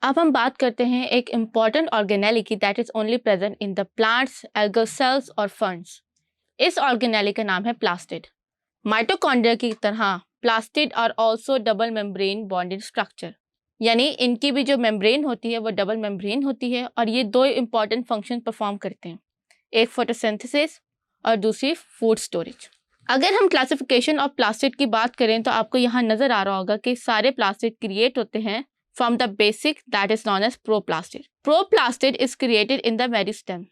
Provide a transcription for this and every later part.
अब हम बात करते हैं एक इम्पॉर्टेंट ऑर्गेनेली की that is only present in the plants, algal cells और फंड्स। इस ऑर्गेनेली का नाम है प्लास्टिड। माइटोकॉन्ड्रिया की तरह plastid are also double membrane bonded structure, यानी इनकी भी जो मेम्ब्रेन होती है वो डबल मेम्ब्रेन होती है और ये दो इंपॉर्टेंट फंक्शन परफॉर्म करते हैं, एक फोटोसिंथेसिस और दूसरी फूड स्टोरेज। अगर हम क्लासिफिकेशन ऑफ प्लास्टिड की बात करें तो आपको यहाँ नजर आ रहा होगा कि सारे प्लास्टिड क्रिएट होते हैं from the basic that is known as proplastid. Proplastid is created in the meristem.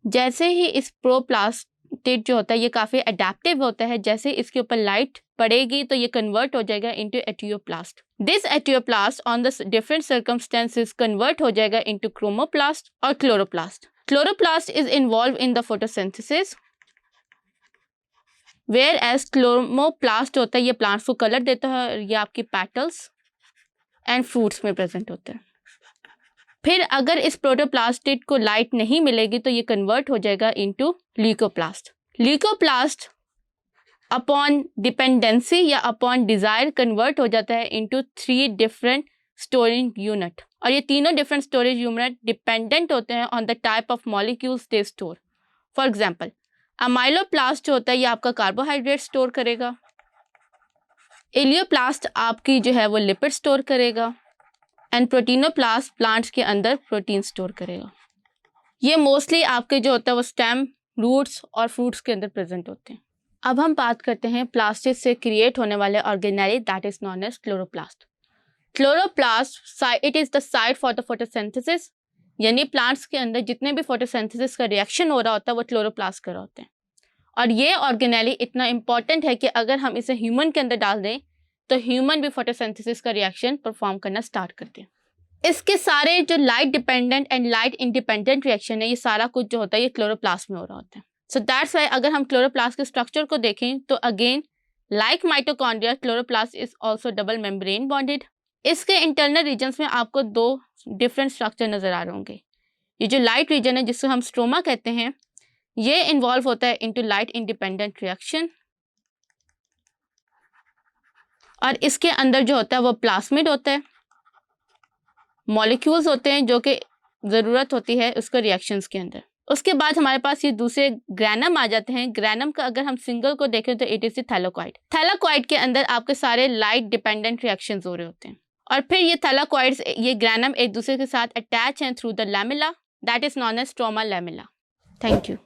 जैसे ही इस प्रोप्लास्टिड जो होता है ये काफ़ी अडेप्टिव होता है, जैसे इसके ऊपर लाइट पड़ेगी तो ये कन्वर्ट हो जाएगा into etioplast. This etioplast on the different circumstances convert हो जाएगा इनटू क्रोमोप्लास्ट और chloroplast. Chloroplast is involve in the photosynthesis, where as chloroplast होता है ये प्लांट्स को कलर देता है और ये आपकी पेटल्स एंड फ्रूट्स में प्रेजेंट होता है। फिर अगर इस प्रोटोप्लास्टिड को लाइट नहीं मिलेगी तो ये कन्वर्ट हो जाएगा into leucoplast. Leucoplast upon dependency या अपॉन डिजायर कन्वर्ट हो जाता है इनटू 3 डिफरेंट स्टोरेज यूनिट, और ये तीनों डिफरेंट स्टोरेज यूनिट डिपेंडेंट होते हैं on the type of molecules they store. For example amyloplast जो होता है ये आपका कार्बोहाइड्रेट स्टोर करेगा, एलियोप्लास्ट आपकी जो है वो लिपिड स्टोर करेगा, एंड प्रोटीनोप्लास्ट प्लांट्स के अंदर प्रोटीन स्टोर करेगा। ये मोस्टली आपके जो होता है वो स्टेम, रूट्स और फ्रूट्स के अंदर प्रेजेंट होते हैं। अब हम बात करते हैं प्लास्टिड से क्रिएट होने वाले organelle that is known as chloroplast. Chloroplast it is the site for the photosynthesis, यानी प्लांट्स के अंदर जितने भी फोटोसिंथेसिस का रिएक्शन हो रहा होता है वो क्लोरोप्लास्ट कर रहे होते हैं। और ये ऑर्गेनेली इतना इंपॉर्टेंट है कि अगर हम इसे ह्यूमन के अंदर डाल दें तो ह्यूमन भी फोटोसिंथेसिस का रिएक्शन परफॉर्म करना स्टार्ट करते हैं। इसके सारे जो light dependent and light independent reaction है ये सारा कुछ जो होता है ये क्लोरोप्लास्ट में हो रहा होता है। सो दैट्स वाई अगर हम क्लोरोप्लास्ट के स्ट्रक्चर को देखें तो again like mitochondria chloroplast is also double membrane bonded. इसके इंटरनल रीजन्स में आपको 2 डिफरेंट स्ट्रक्चर नजर आ रहे होंगे। ये जो लाइट रीजन है जिसको हम स्ट्रोमा कहते हैं ये इन्वॉल्व होता है इनटू लाइट इंडिपेंडेंट रिएक्शन, और इसके अंदर जो होता है वो प्लाज्मिड होता है, मॉलिक्यूल्स होते हैं जो कि ज़रूरत होती है उसको रिएक्शंस के अंदर। उसके बाद हमारे पास ये दूसरे ग्रैनम आ जाते हैं। ग्रैनम का अगर हम सिंगल को देखें तो it is the thylakoid. Thylakoid के अंदर आपके सारे लाइट डिपेंडेंट रिएक्शंस हो रहे होते हैं, और फिर ये थैलाकॉइड्स ये ग्रैनम एक दूसरे के साथ अटैच हैं through the lamella that is known as stroma lamella. Thank you.